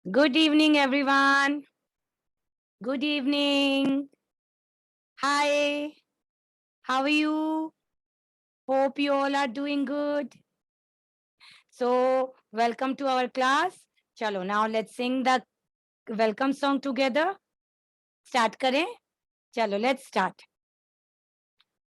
Good evening, everyone. Good evening. Hi. How are you? Hope you all are doing good. So, welcome to our class. Chalo, now let's sing the welcome song together. Start kare. Chalo, let's start.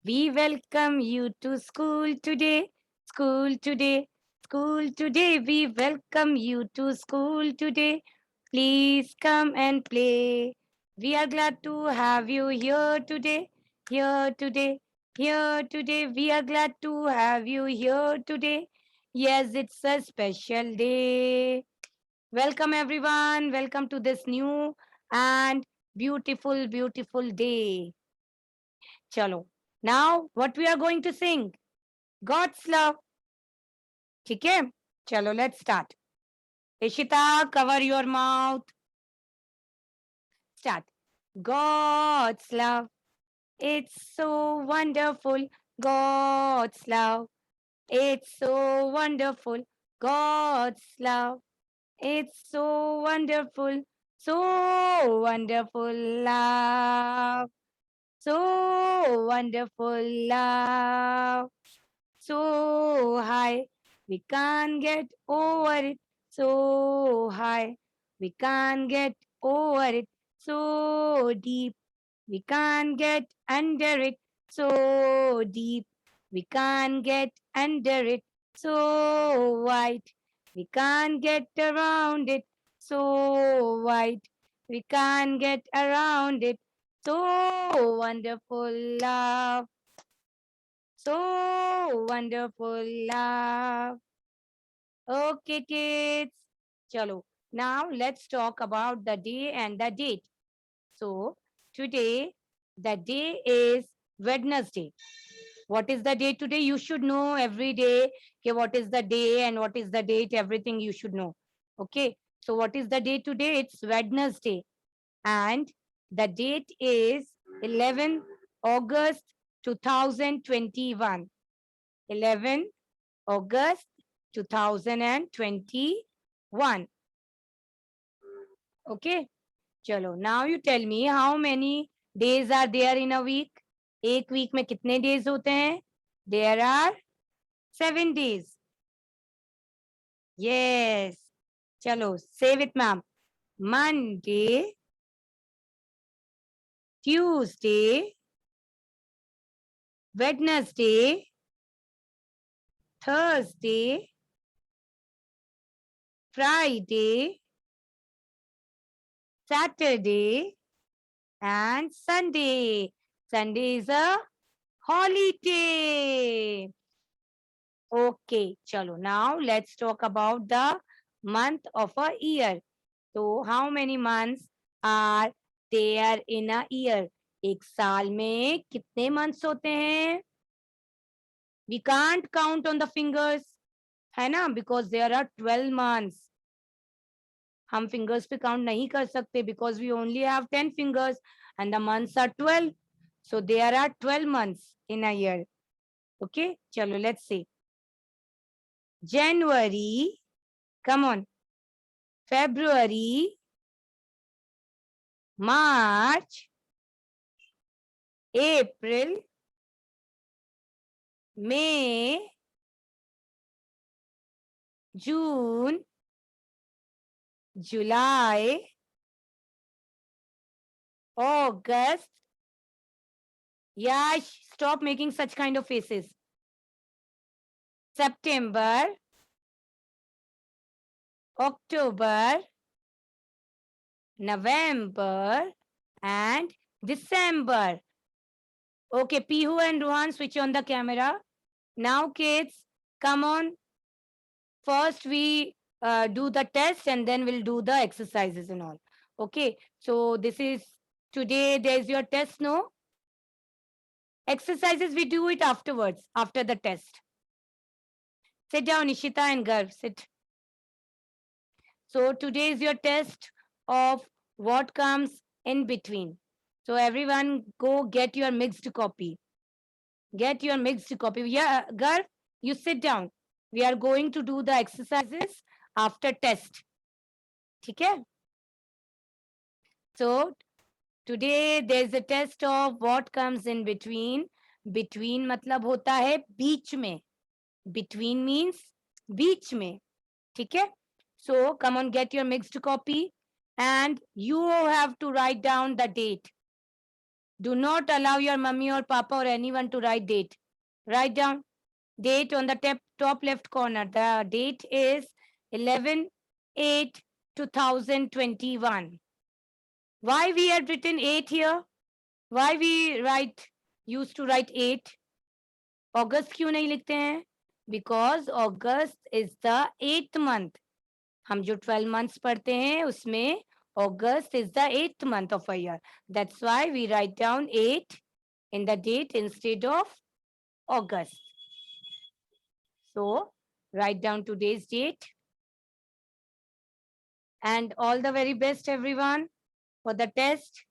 We welcome you to school today. School today. School today. We welcome you to school today. Please come and play. We are glad to have you here today. Here today. Here today. We are glad to have you here today. Yes, it's a special day. Welcome, everyone. Welcome to this new and beautiful, beautiful day. Chalo. Now, what we are going to sing? God's love. ठीक है? चलो, let's start. Ishita, cover your mouth. Start. God's love. It's so wonderful. God's love. It's so wonderful. God's love. It's so wonderful. So wonderful love. So wonderful love. So high, we can't get over it. So high, we can't get over it. So deep, we can't get under it. So deep, we can't get under it. So wide, we can't get around it. So wide, we can't get around it. So wonderful love. So wonderful love. Okay, kids. Chalo. Now let's talk about the day and the date. So today, the day is Wednesday. What is the day today? You should know every day. Okay, what is the day and what is the date? Everything you should know. Okay. So what is the day today? It's Wednesday. And the date is 11 August 2021. 11 August 2021. Okay. Chalo. Now you tell me how many days are there in a week? एक week में कितने days होते हैं? There are 7 days. Yes. चलो, say with ma'am. Monday, Tuesday, Wednesday, Thursday, Friday, Saturday, and Sunday. Sunday is a holiday. Okay, chalo. Now let's talk about the month of a year. So how many months are there in a year? एक साल में कितने months होते हैं? We can't count on the fingers, है ना? Because there are 12 months. हम fingers पे count नहीं कर सकते because we only have 10 fingers and the months are 12. So there are 12 months in a year. Okay, chalo, let's see. January, come on. February, March, April, May, June, July, August. Yash, stop making such kind of faces. September, October, November, and December. Okay, Pihu and Ruhan, switch on the camera. Now, kids, come on. First, we do the test and then we'll do the exercises and all. Okay, so this is today, there's your test, no? Exercises, we do it afterwards, after the test. Sit down, Ishita and Garv, sit. So today is your test of what comes in between. So everyone go get your mixed copy. Get your mixed copy. Yeah, Garv, you sit down. We are going to do the exercises after test. ठीक है. So today there's a test of what comes in between. Between मतलब होता है बीच में. Between means बीच में. ठीक है. So come on, get your mixed copy and you have to write down the date. Do not allow your mummy or papa or anyone to write date. Write down date on the top left corner. The date is 11/8/2021. Why we have written 8 here? Why we used to write 8? August क्यों नहीं लिखते हैं? Because August is the 8th month. हम जो 12 months पढ़ते हैं उसमें August is the 8th month of a year. That's why we write down 8 in the date instead of August. So write down today's date. And all the very best, everyone, for the test.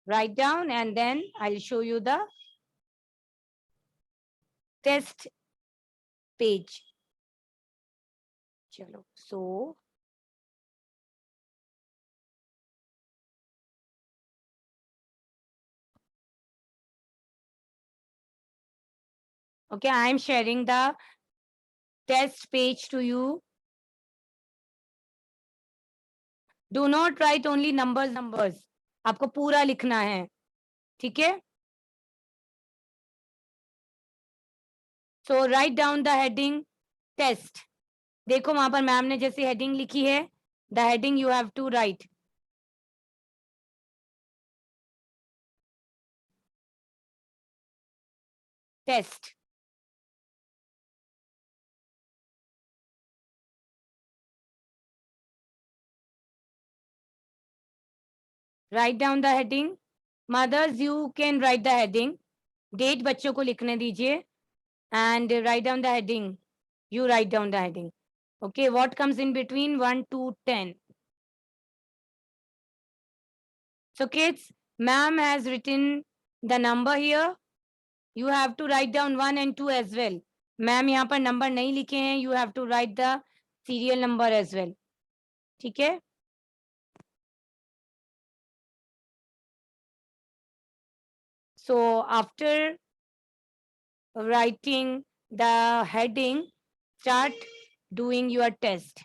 Write down and then I'll show you the test page. Chalo. So okay, I am sharing the test page to you. Do not write only numbers. आपको पूरा लिखना है. ठीक है? So write down the heading test. देखो वहां पर ma'am ने जैसी हेडिंग लिखी है. The heading you have to write. Test. Write down the heading. Mothers, you can write the heading. Date बच्चों को लिखने दीजिए. And write down the heading. You write down the heading. Okay, what comes in between 1 to 10? So kids, ma'am has written the number here. You have to write down 1 and 2 as well. Ma'am यहाँ पर number नहीं लिखे हैं. You have to write the serial number as well. ठीक है? So after writing the heading, start doing your test.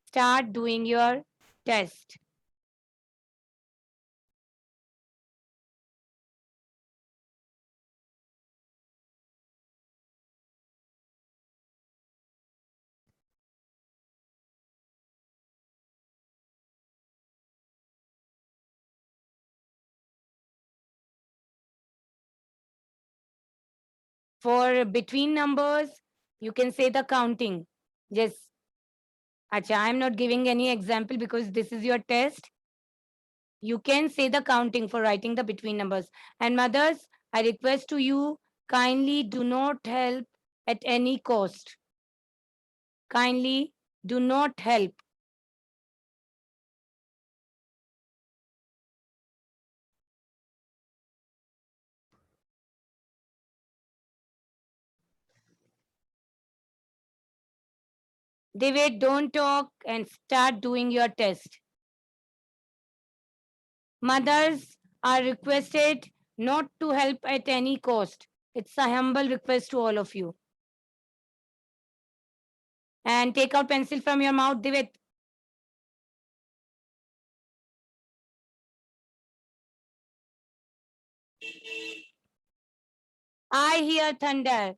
Start doing your test. For between numbers, you can say the counting. Yes. Acha, I am not giving any example because this is your test. You can say the counting for writing the between numbers. And mothers, I request to you, kindly do not help at any cost. Kindly do not help. David, don't talk and start doing your test. Mothers are requested not to help at any cost. It's a humble request to all of you. And take out pencil from your mouth, David. I hear thunder.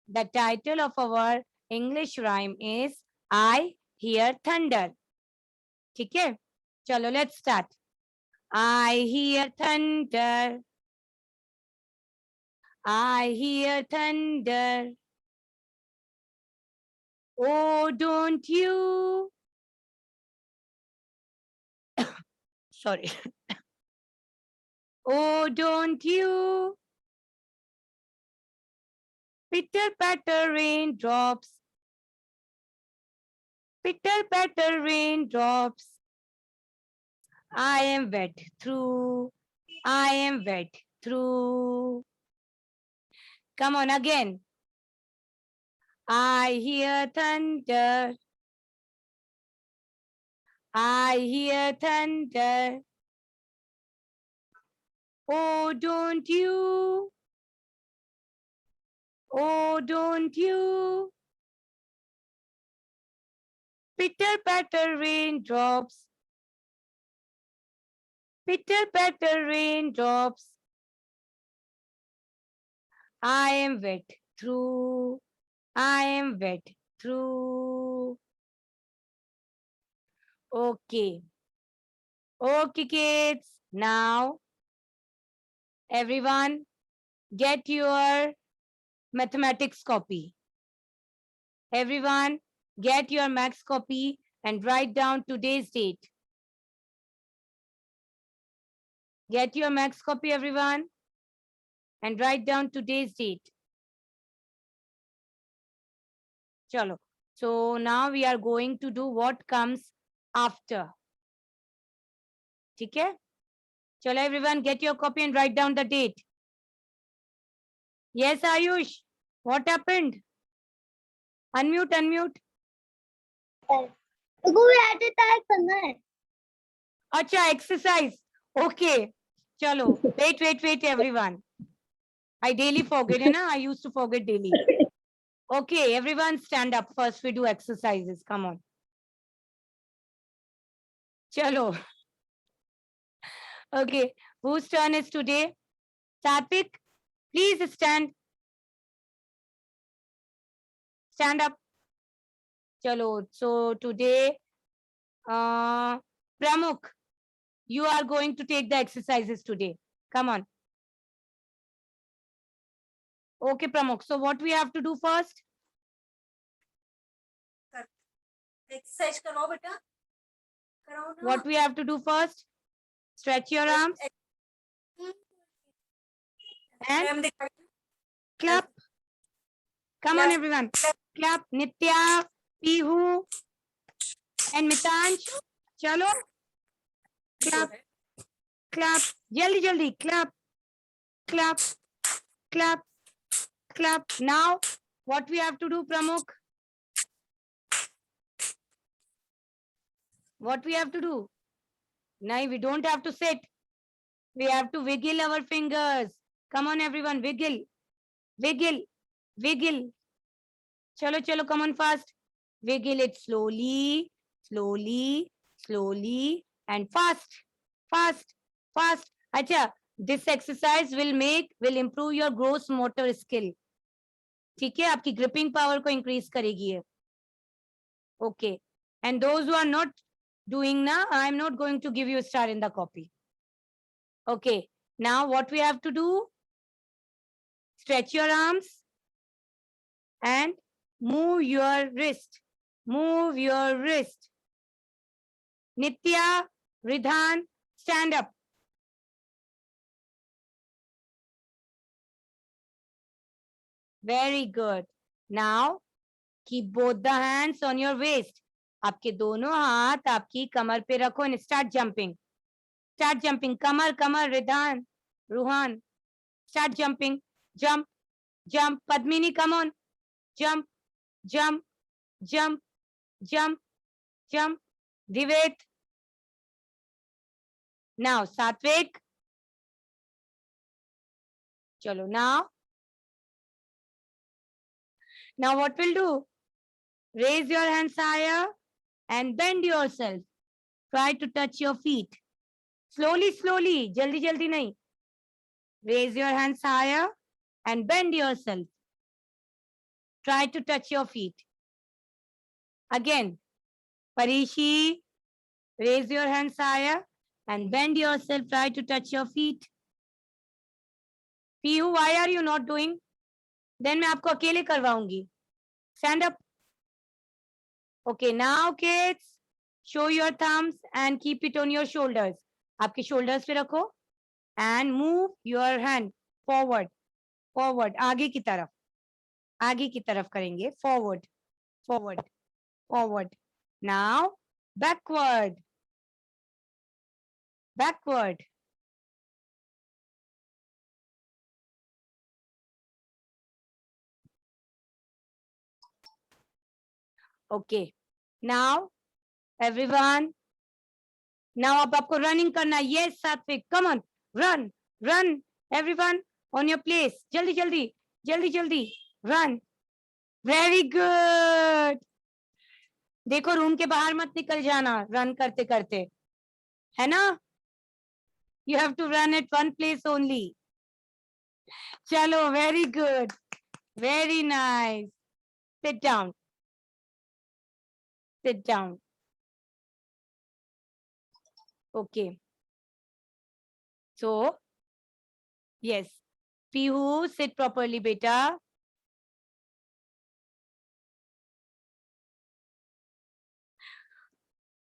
The title of our English rhyme is I hear thunder. ठीक है? चलो, let's start. I hear thunder. I hear thunder. Oh, don't you? Sorry. Oh, don't you? Pitter patter raindrops. Pitter patter raindrops. I am wet through. I am wet through. Come on again. I hear thunder. I hear thunder. Oh, don't you? Oh, don't you? Pitter patter raindrops. Pitter patter raindrops. I am wet through. I am wet through. Okay. Okay, kids. Now, everyone, get your mathematics copy. Everyone, get your max copy and write down today's date. Get your max copy, everyone, and write down today's date. Chalo. So now we are going to do what comes after. Okay? Chalo, everyone, get your copy and write down the date. Yes, Ayush. What happened? Unmute, unmute. Acha, exercise. Okay. Chalo. Wait, everyone. I daily forget, you know? I used to forget daily. Okay, everyone stand up. First we do exercises. Come on. Chalo. Okay. Whose turn is today? Satvik, please stand. Stand up. Chalo. So today, Pramukh, you are going to take the exercises today. Come on. Okay, Pramukh. So what we have to do first? Exercise करो बेटा. कराओ ना. What we have to do first? Stretch your arms and clap. Come on, everyone. Clap. Nitya, Pihu, and Mitansh. Chalo. Clap. Clap. Jaldi, jaldi. Clap. Clap. Clap. Clap. Now, what we have to do, Pramukh? What we have to do? No, we don't have to sit. We have to wiggle our fingers. Come on, everyone. Wiggle. Wiggle. Wiggle. Chalo, chalo. Come on fast. Wiggle it slowly, slowly, slowly, and fast. Fast. Fast. Acha, this exercise will improve your gross motor skill. ठीक है, आपकी gripping power को increase करेगी ये. Okay. And those who are not doing now, I'm not going to give you a star in the copy. Okay. Now what we have to do? Stretch your arms and move your wrist. Move your wrist. Nitya, Ridhan, stand up. Very good. Now keep both the hands on your waist. आपके दोनों हाथ आपकी कमर पे रखो and start jumping. Start jumping. Kamar, Kamar, Ridhan, Ruhan. Start jumping. Jump, jump. Padmini, come on. Jump, jump, jump, jump, jump. Divet. Now, Satvik. Chalo, now. Now what we'll do? Raise your hands higher and bend yourself. Try to touch your feet. Slowly, slowly. Jaldi, jaldi nahi. Raise your hands higher and bend yourself. Try to touch your feet. Again. Parishi, raise your hands higher and bend yourself. Try to touch your feet. Pihu, why are you not doing? Then मैं आपको अकेले करवाऊंगी. Stand up. Okay, now kids, show your thumbs and keep it on your shoulders. आपके shoulders पे रखो and move your hand forward. Forward. आगे की तरफ. आगे की तरफ करेंगे. Forward. Forward. Forward. Now, backward. backward. Okay. Now, everyone. Now अब आपको running करना है. Yes, Satvik. Come on. Run. Run. Everyone on your place. जल्दी जल्दी. जल्दी जल्दी. Run. Very good. देखो रूम के बाहर मत निकल जाना रन करते करते है ना. You have to run at one place only. चलो, very good. Very nice. Sit down. Sit down. Okay. So, yes. Pihu, sit properly, beta.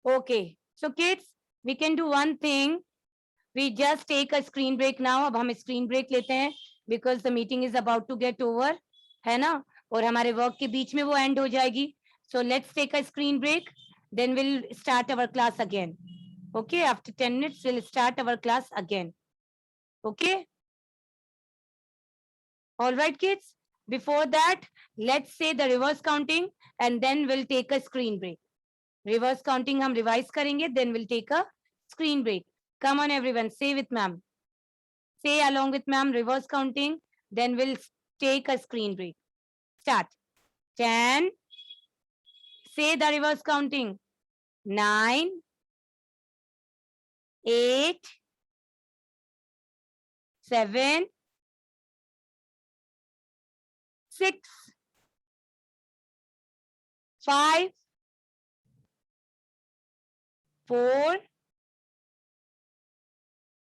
Okay. So, kids, we can do one thing. We just take a screen break now. अब हम screen break लेते हैं because the meeting is about to get over. है ना? और हमारे work के बीच में वो end हो जाएगी. So, let's take a screen break. Then we'll start our class again. Okay, after 10 minutes, we'll start our class again. Okay? All right, kids. Before that, let's say the reverse counting and then we'll take a screen break. Reverse counting हम revise करेंगे, then we'll take a screen break. Come on, everyone, say with ma'am. Say along with ma'am, reverse counting, then we'll take a screen break. Start. 10. Say the reverse counting. 9. 8. 7. 6. 5. 4.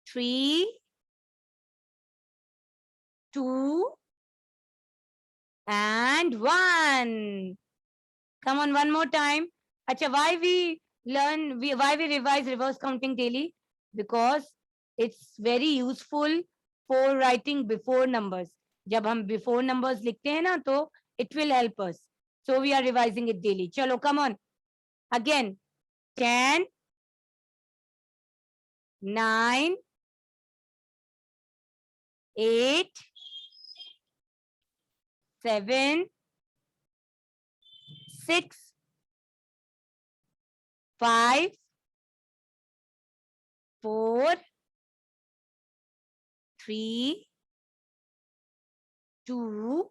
3. 2. And 1. Come on, one more time. Acha, why we revise reverse counting daily? Because it's very useful for writing before numbers. जब हम before numbers लिखते हैं ना तो it will help us. So we are revising it daily. Chalo, come on. Again. 10, 9, 8, 7, 6, 5, 4, 3, 2,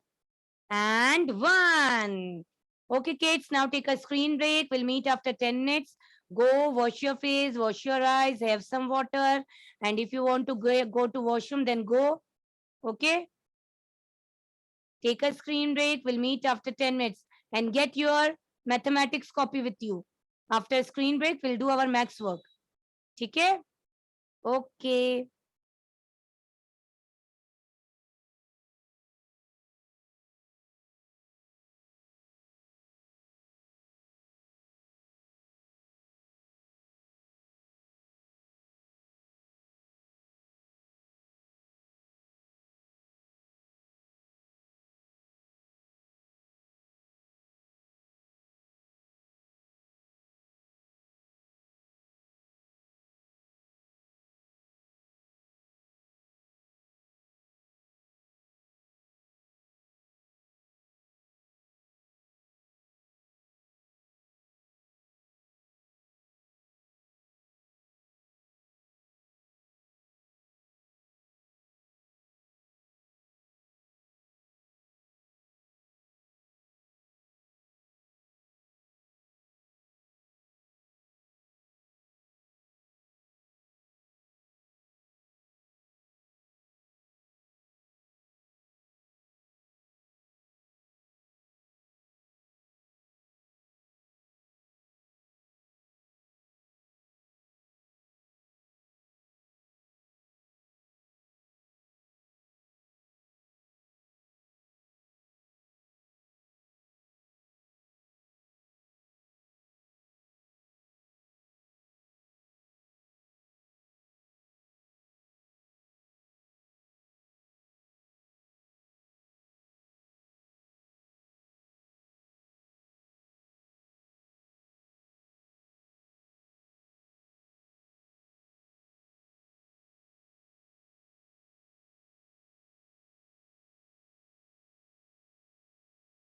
and 1. Okay, kids, now take a screen break. We'll meet after 10 minutes. Go wash your face, wash your eyes, have some water. And if you want to go to washroom, then go. Okay? Take a screen break. We'll meet after 10 minutes. And get your mathematics copy with you. After screen break, we'll do our maths work. Okay? Okay.